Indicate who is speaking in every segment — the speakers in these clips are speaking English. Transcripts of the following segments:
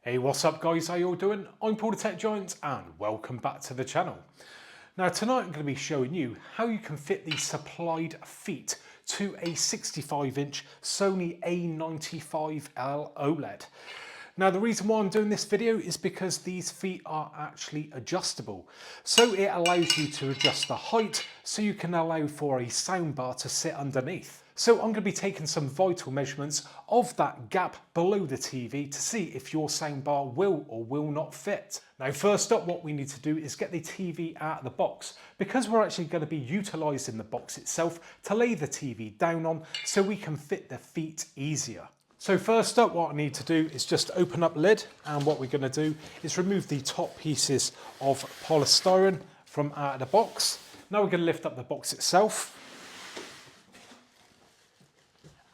Speaker 1: Hey, what's up guys, how you all doing? I'm Paul the Tech Giant and welcome back to the channel. Now tonight I'm going to be showing you how you can fit the supplied feet to a 65-inch Sony A95L OLED. Now the reason why I'm doing this video is because these feet are actually adjustable. So it allows you to adjust the height so you can allow for a soundbar to sit underneath. So I'm going to be taking some vital measurements of that gap below the TV to see if your soundbar will or will not fit. Now first up, what we need to do is get the TV out of the box, because we're actually going to be utilising the box itself to lay the TV down on so we can fit the feet easier. So first up, what I need to do is just open up the lid, and what we're going to do is remove the top pieces of polystyrene from out of the box. Now we're going to lift up the box itself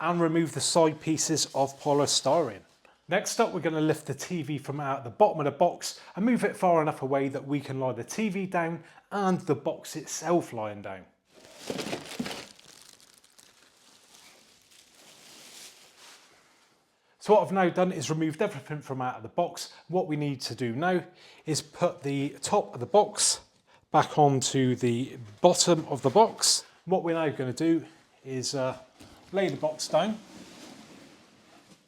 Speaker 1: and remove the side pieces of polystyrene. Next up, we're going to lift the TV from out the bottom of the box and move it far enough away that we can lie the TV down and the box itself lying down. So what I've now done is removed everything from out of the box. What we need to do now is put the top of the box back onto the bottom of the box. What we're now going to do is lay the box down.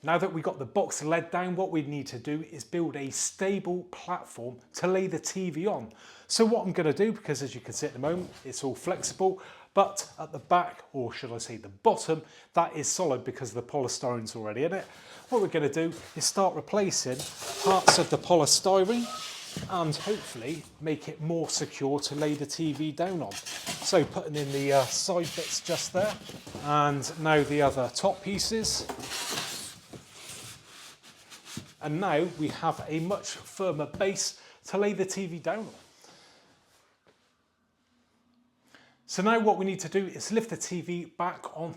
Speaker 1: Now that we've got the box laid down, what we need to do is build a stable platform to lay the TV on. So what I'm going to do, because as you can see at the moment, it's all flexible, but at the back, or should I say the bottom, that is solid because the polystyrene's already in it. What we're going to do is start replacing parts of the polystyrene and hopefully make it more secure to lay the TV down on. So putting in the side bits just there, and now the other top pieces. And now we have a much firmer base to lay the TV down on. So now what we need to do is lift the TV back on.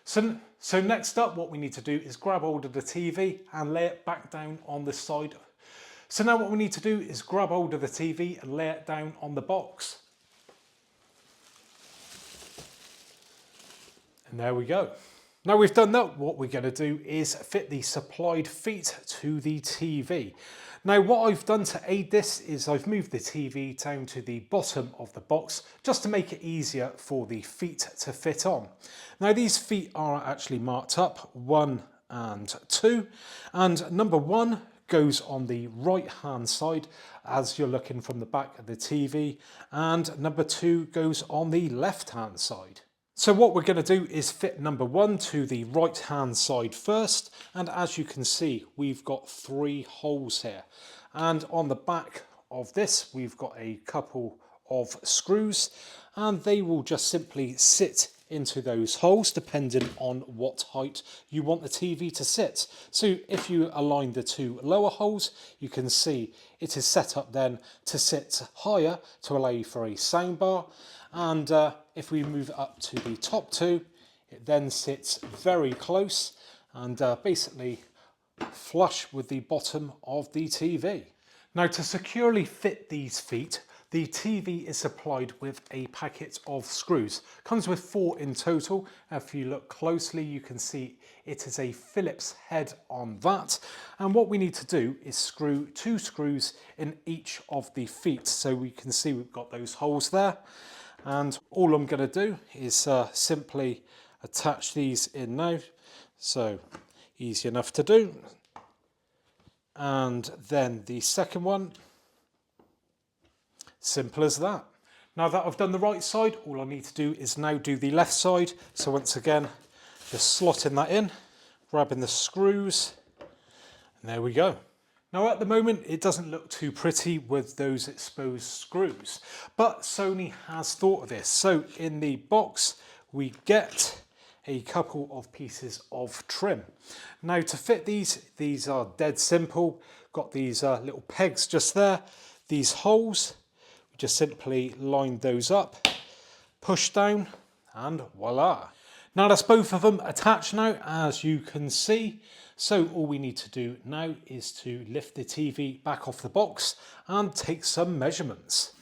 Speaker 1: So next up, what we need to do is grab hold of the TV and lay it back down on the side. So now what we need to do is grab hold of the TV and lay it down on the box. And there we go. Now we've done that, what we're going to do is fit the supplied feet to the TV. Now what I've done to aid this is I've moved the TV down to the bottom of the box just to make it easier for the feet to fit on. Now these feet are actually marked up 1 and 2, and number 1 goes on the right hand side as you're looking from the back of the TV, and number 2 goes on the left hand side. So what we're going to do is fit number 1 to the right hand side first, and as you can see we've got 3 holes here, and on the back of this we've got a couple of screws, and they will just simply sit into those holes depending on what height you want the TV to sit. So if you align the 2 lower holes, you can see it is set up then to sit higher to allow you for a soundbar, and if we move it up to the top 2, it then sits very close and basically flush with the bottom of the TV. Now to securely fit these feet, the TV is supplied with a packet of screws. Comes with 4 in total. If you look closely, you can see it is a Phillips head on that. And what we need to do is screw 2 screws in each of the feet. So we can see we've got those holes there. And all I'm going to do is simply attach these in now. So easy enough to do. And then the second one. Simple as that. Now that I've done the right side, all I need to do is now do the left side. So once again, just slotting that in, grabbing the screws, and there we go. Now at the moment, it doesn't look too pretty with those exposed screws, but Sony has thought of this. So in the box, we get a couple of pieces of trim. Now to fit these are dead simple. Got these little pegs just there, these holes. Just simply line those up, push down, and voila. Now that's both of them attached now, as you can see. So all we need to do now is to lift the TV back off the box and take some measurements.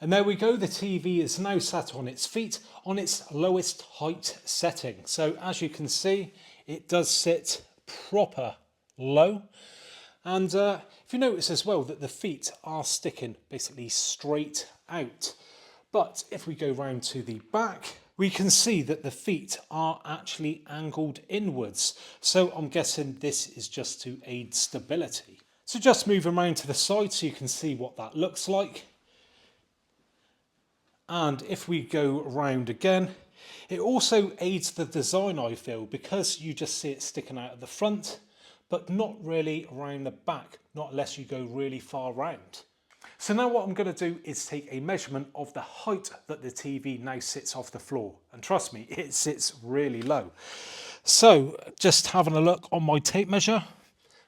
Speaker 1: And there we go, the TV is now sat on its feet on its lowest height setting. So as you can see, it does sit proper low. And if you notice as well that the feet are sticking basically straight out. But if we go round to the back, we can see that the feet are actually angled inwards. So I'm guessing this is just to aid stability. So just move around to the side so you can see what that looks like. And if we go round again, it also aids the design, I feel, because you just see it sticking out at the front, but not really around the back, not unless you go really far round. So now what I'm going to do is take a measurement of the height that the TV now sits off the floor. And trust me, it sits really low. So just having a look on my tape measure,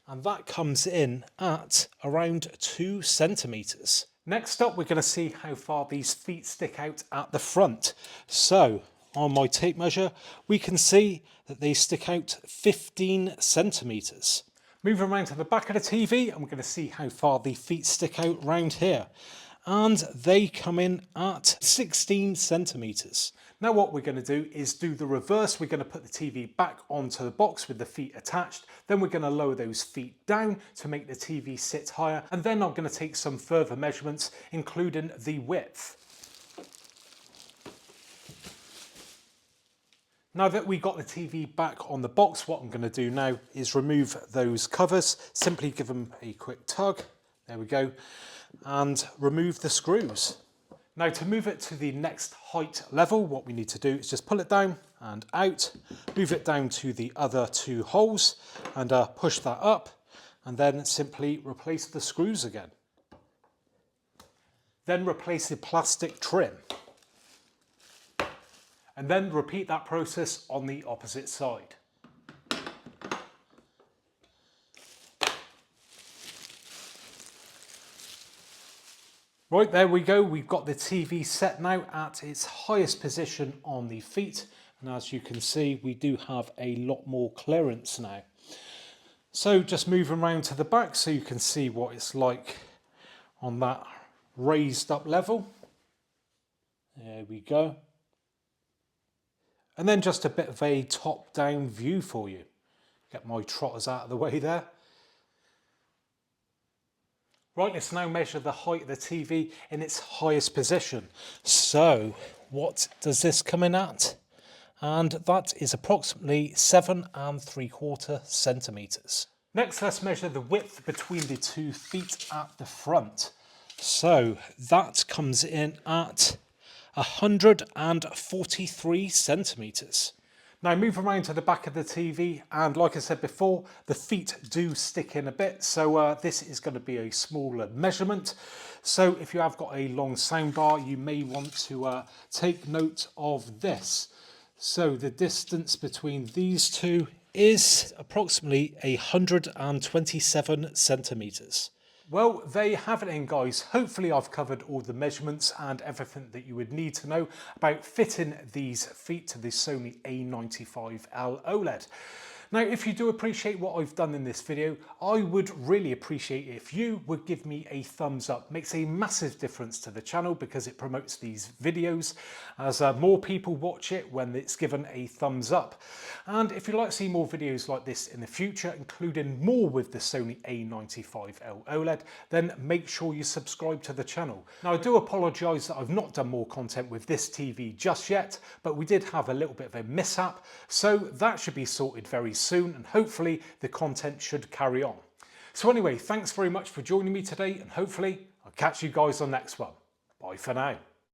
Speaker 1: and that comes in at around 2 centimeters. Next up, we're going to see how far these feet stick out at the front. So on my tape measure, we can see that they stick out 15 centimeters. Moving around to the back of the TV, and we're going to see how far the feet stick out round here. And they come in at 16 centimeters. Now what we're going to do is do the reverse. We're going to put the TV back onto the box with the feet attached. Then we're going to lower those feet down to make the TV sit higher. And then I'm going to take some further measurements, including the width. Now that we got the TV back on the box, what I'm going to do now is remove those covers. Simply give them a quick tug. There we go. And remove the screws. Now to move it to the next height level, what we need to do is just pull it down and out, move it down to the other 2 holes and push that up, and then simply replace the screws again. Then replace the plastic trim. And then repeat that process on the opposite side. Right, there we go. We've got the TV set now at its highest position on the feet. And as you can see, we do have a lot more clearance now. So just moving around to the back so you can see what it's like on that raised up level. There we go. And then just a bit of a top-down view for you. Get my trotters out of the way there. Right, let's now measure the height of the TV in its highest position. So, what does this come in at? And that is approximately 7¾ centimeters. Next, let's measure the width between the 2 feet at the front. So, that comes in at 143 centimeters. Now move around to the back of the TV, and like I said before, the feet do stick in a bit, so this is going to be a smaller measurement. So if you have got a long soundbar, you may want to take note of this. So the distance between these two is approximately 127 centimeters. Well, there you have it then, guys. Hopefully I've covered all the measurements and everything that you would need to know about fitting these feet to the Sony A95L OLED. Now, if you do appreciate what I've done in this video, I would really appreciate it if you would give me a thumbs up. It makes a massive difference to the channel because it promotes these videos as more people watch it when it's given a thumbs up. And if you'd like to see more videos like this in the future, including more with the Sony A95L OLED, then make sure you subscribe to the channel. Now, I do apologise that I've not done more content with this TV just yet, but we did have a little bit of a mishap, so that should be sorted very soon, and hopefully the content should carry on. So anyway, thanks very much for joining me today, and hopefully I'll catch you guys on the next one. Bye for now.